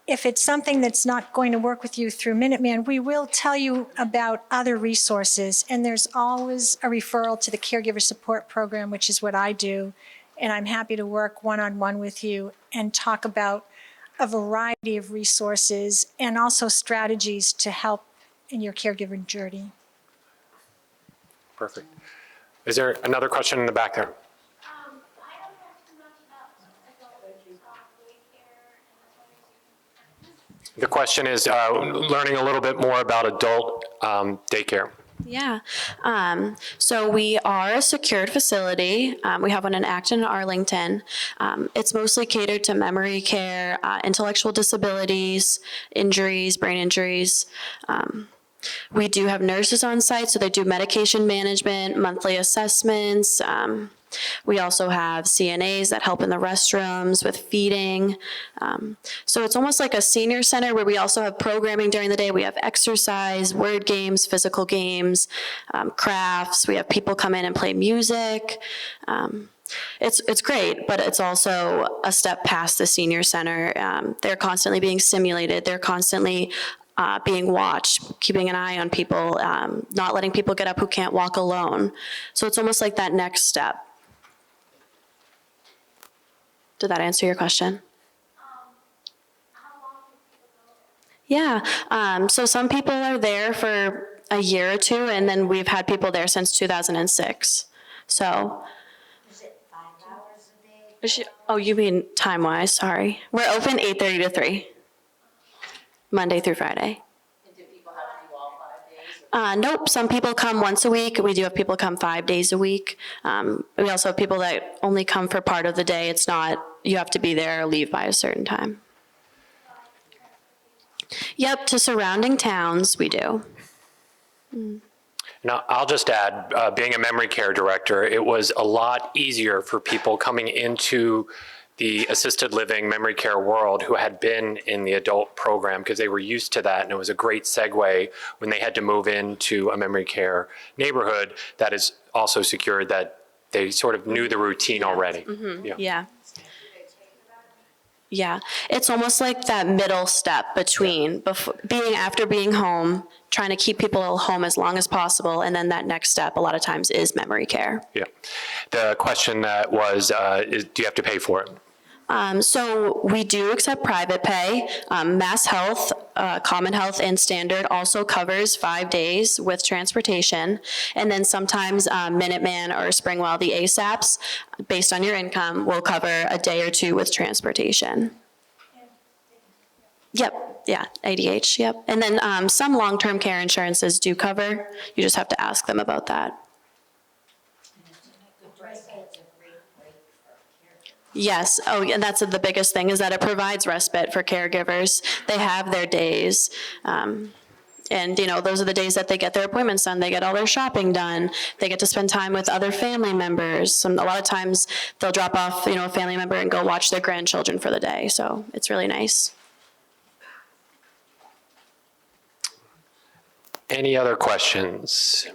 if it's something that's not going to work with you through Minuteman, we will tell you about other resources. And there's always a referral to the Caregiver Support Program, which is what I do. And I'm happy to work one-on-one with you and talk about a variety of resources and also strategies to help in your caregiver journey. Perfect. Is there another question in the back there? I don't know too much about adult daycare and The question is learning a little bit more about adult daycare. Yeah. So we are a secured facility. We have one in Acton and Arlington. It's mostly catered to memory care, intellectual disabilities, injuries, brain injuries. We do have nurses on site, so they do medication management, monthly assessments. We also have CNAs that help in the restrooms with feeding. So it's almost like a senior center where we also have programming during the day. We have exercise, word games, physical games, crafts. We have people come in and play music. It's great, but it's also a step past the senior center. They're constantly being simulated. They're constantly being watched, keeping an eye on people, not letting people get up who can't walk alone. So it's almost like that next step. Did that answer your question? how long do people go there? Yeah, so some people are there for a year or two, and then we've had people there since 2006. So. Is it 5 hours a day? Oh, you mean time-wise, sorry. We're open 8:30 to 3, Monday through Friday. And do people have to do all 5 days? Nope, some people come once a week. We do have people come 5 days a week. We also have people that only come for part of the day. It's not, you have to be there or leave by a certain time. Yep, to surrounding towns, we do. Now, I'll just add, being a memory care director, it was a lot easier for people coming into the assisted living memory care world who had been in the adult program because they were used to that, and it was a great segue when they had to move into a memory care neighborhood that is also secured, that they sort of knew the routine already. Yeah. Yeah, it's almost like that middle step between after being home, trying to keep people home as long as possible, and then that next step a lot of times is memory care. Yeah. The question that was, do you have to pay for it? So we do accept private pay. Mass Health, Common Health, and Standard also covers 5 days with transportation. And then sometimes Minuteman or Springwell, the ASAPs, based on your income, will cover a day or two with transportation. Yep, yeah, ADH, yep. And then some long-term care insurances do cover. You just have to ask them about that. Yes. Oh, and that's the biggest thing, is that it provides respite for caregivers. They have their days. And, you know, those are the days that they get their appointments done. They get all their shopping done. They get to spend time with other family members. A lot of times they'll drop off, you know, a family member and go watch their grandchildren for the day. So it's really nice. Any other questions?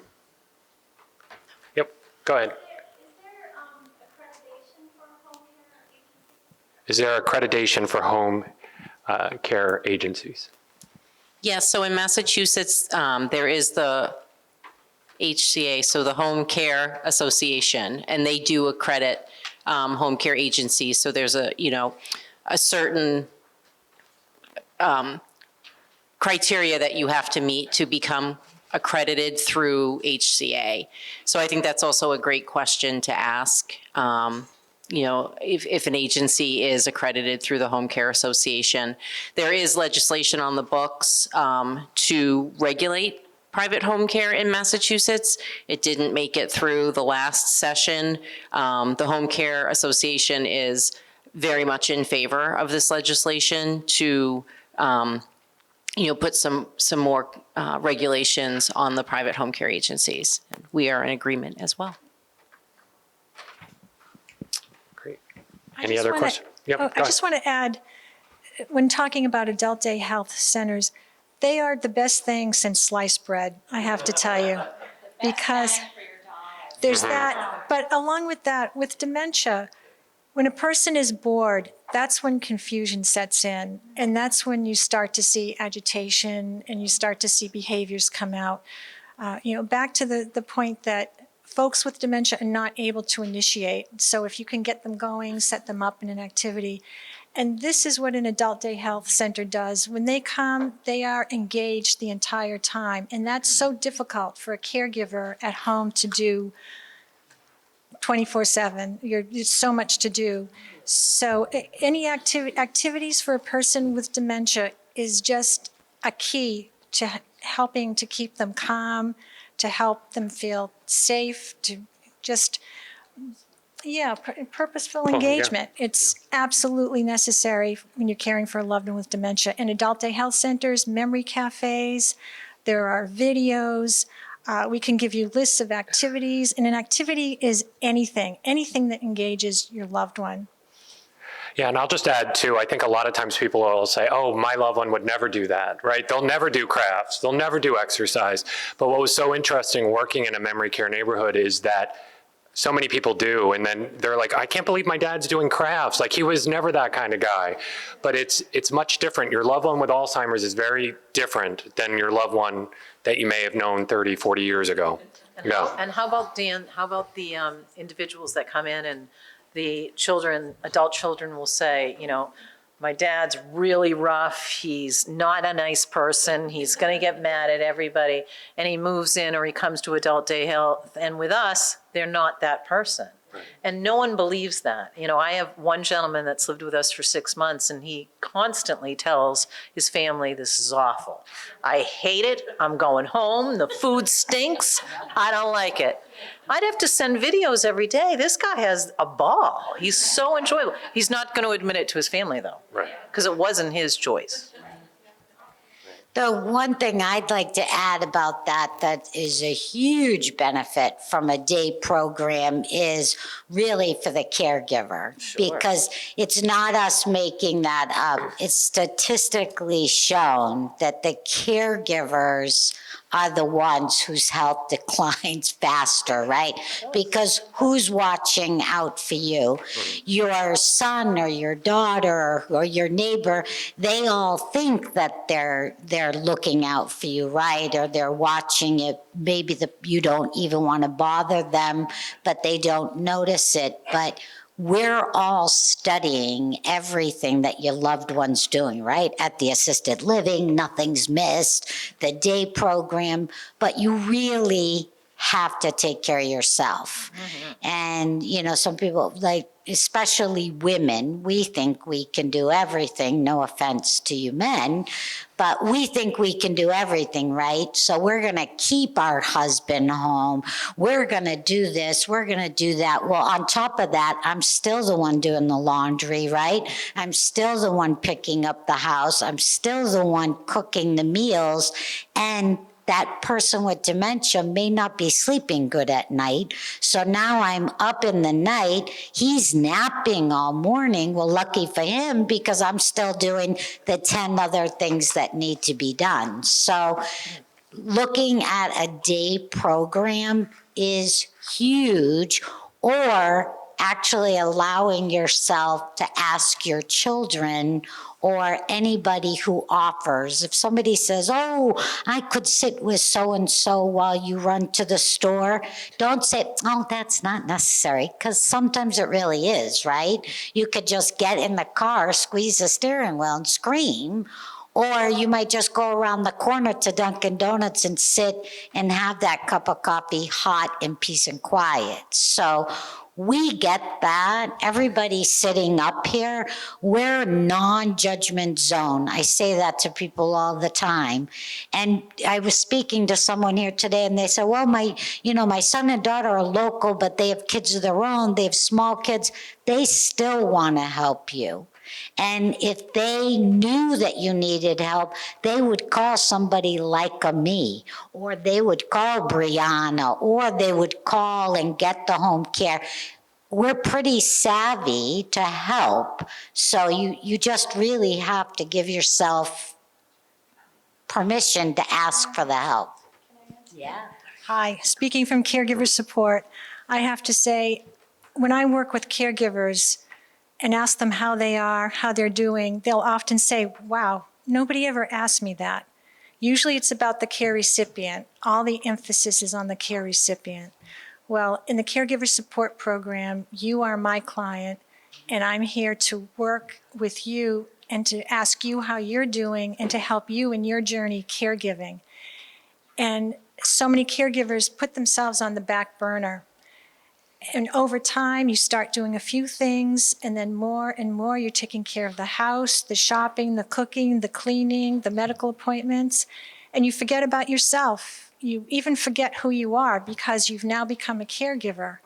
Yep, go ahead. Is there accreditation for home care agencies? Yes, so in Massachusetts, there is the HCA, so the Home Care Association, and they do accredit home care agencies. So there's a certain criteria that you have to meet to become accredited through HCA. So I think that's also a great question to ask. If an agency is accredited through the Home Care Association. There is legislation on the books to regulate private home care in Massachusetts. It didn't make it through the last session. The Home Care Association is very much in favor of this legislation to put some more regulations on the private home care agencies. We are in agreement as well. Any other questions? Yep, I just want to add, when talking about adult day health centers, they are the best thing since sliced bread, I have to tell you. Because there's that, but along with that, with dementia, when a person is bored, that's when confusion sets in. And that's when you start to see agitation and you start to see behaviors come out. Back to the point that folks with dementia are not able to initiate. So if you can get them going, set them up in an activity. And this is what an adult day health center does. When they come, they are engaged the entire time. And that's so difficult for a caregiver at home to do 24/7. There's so much to do. So any activities for a person with dementia is just a key to helping to keep them calm, to help them feel safe, to just, purposeful engagement. It's absolutely necessary when you're caring for a loved one with dementia. In adult day health centers, memory cafes, there are videos. We can give you lists of activities, and an activity is anything that engages your loved one. Yeah, and I'll just add too, I think a lot of times people will say, oh, my loved one would never do that, right? They'll never do crafts, they'll never do exercise. But what was so interesting working in a memory care neighborhood is that so many people do, and then they're like, I can't believe my dad's doing crafts. Like, he was never that kind of guy. But it's much different. Your loved one with Alzheimer's is very different than your loved one that you may have known 30, 40 years ago. And how about, Dan, the individuals that come in and the adult children will say, my dad's really rough, he's not a nice person, he's gonna get mad at everybody, and he moves in or he comes to adult day health, and with us, they're not that person. And no one believes that. I have one gentleman that's lived with us for 6 months, and he constantly tells his family, this is awful. I hate it, I'm going home, the food stinks, I don't like it. I'd have to send videos every day. This guy has a ball. He's so enjoyable. He's not going to admit it to his family, though. Right. Because it wasn't his choice. The one thing I'd like to add about that is a huge benefit from a day program is really for the caregiver. Because it's not us making that up. It's statistically shown that the caregivers are the ones whose health declines faster, right? Because who's watching out for you? Your son or your daughter or your neighbor, they all think that they're looking out for you, right? Or they're watching it. Maybe you don't even want to bother them, but they don't notice it. But we're all studying everything that your loved one's doing, right? At the assisted living, nothing's missed, the day program, but you really have to take care of yourself. And, some people, like, especially women, we think we can do everything, no offense to you men, but we think we can do everything, right? So we're going to keep our husband home. We're going to do this. We're going to do that. Well, on top of that, I'm still the one doing the laundry, right? I'm still the one picking up the house. I'm still the one cooking the meals. And that person with dementia may not be sleeping good at night. So now I'm up in the night. He's napping all morning. Well, lucky for him, because I'm still doing the 10 other things that need to be done. So looking at a day program is huge, or actually allowing yourself to ask your children or anybody who offers. If somebody says, oh, I could sit with so-and-so while you run to the store, don't say, oh, that's not necessary, because sometimes it really is, right? You could just get in the car, squeeze the steering wheel and scream, or you might just go around the corner to Dunkin' Donuts and sit and have that cup of coffee hot in peace and quiet. So we get that. Everybody sitting up here, we're a non-judgment zone. I say that to people all the time. And I was speaking to someone here today, and they said, well, my son and daughter are local, but they have kids of their own. They have small kids. They still want to help you. And if they knew that you needed help, they would call somebody like me, or they would call Brianna, or they would call and get the home care. We're pretty savvy to help. So you just really have to give yourself permission to ask for the help. Yeah. Hi, speaking from caregiver support, I have to say, when I work with caregivers and ask them how they are, how they're doing, they'll often say, wow, nobody ever asked me that. Usually it's about the care recipient. All the emphasis is on the care recipient. Well, in the caregiver support program, you are my client, and I'm here to work with you and to ask you how you're doing and to help you in your journey caregiving. And so many caregivers put themselves on the back burner. And over time, you start doing a few things, and then more and more, you're taking care of the house, the shopping, the cooking, the cleaning, the medical appointments, and you forget about yourself. You even forget who you are because you've now become a caregiver.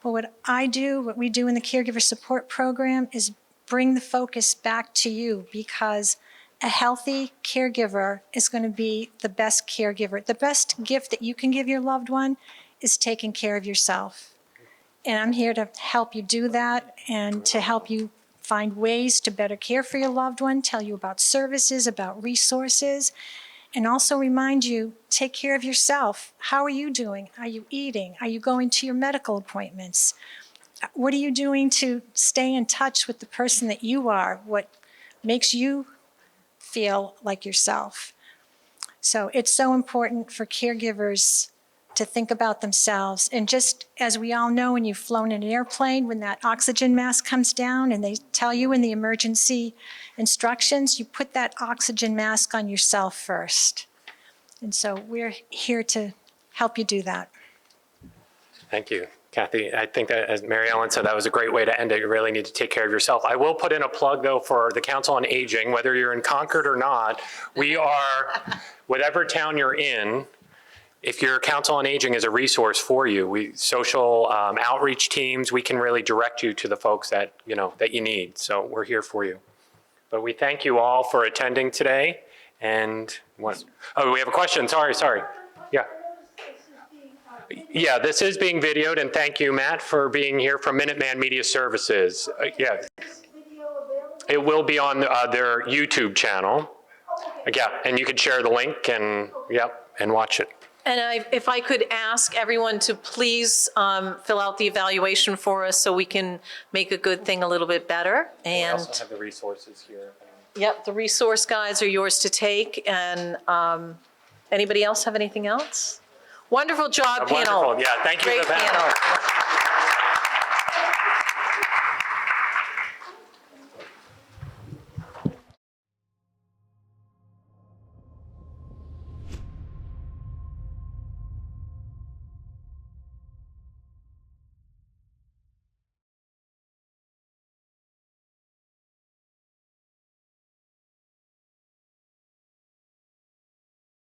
Well, what we do in the caregiver support program is bring the focus back to you, because a healthy caregiver is going to be the best caregiver. The best gift that you can give your loved one is taking care of yourself. And I'm here to help you do that and to help you find ways to better care for your loved one, tell you about services, about resources, and also remind you, take care of yourself. How are you doing? Are you eating? Are you going to your medical appointments? What are you doing to stay in touch with the person that you are? What makes you feel like yourself? So it's so important for caregivers to think about themselves. And just as we all know, when you've flown in an airplane, when that oxygen mask comes down and they tell you in the emergency instructions, you put that oxygen mask on yourself first. And so we're here to help you do that. Thank you, Kathy. I think that, as Mary Ellen said, that was a great way to end it. You really need to take care of yourself. I will put in a plug, though, for the Council on Aging. Whether you're in Concord or not, we are, whatever town you're in, if your Council on Aging is a resource for you, social outreach teams, we can really direct you to the folks that you need. So we're here for you. But we thank you all for attending today, And what, oh, we have a question, sorry. Yeah. Yeah, this is being videoed, and thank you, Matt, for being here from Minuteman Media Services. Yeah. It will be on their YouTube channel. Yeah, and you can share the link and, yep, and watch it. And if I could ask everyone to please fill out the evaluation for us so we can make a good thing a little bit better. We And, also have the resources here. yep, the resource guides are yours to take. And anybody else have anything else? Wonderful job, panel. Wonderful, yeah, thank you Great for the panel. panel.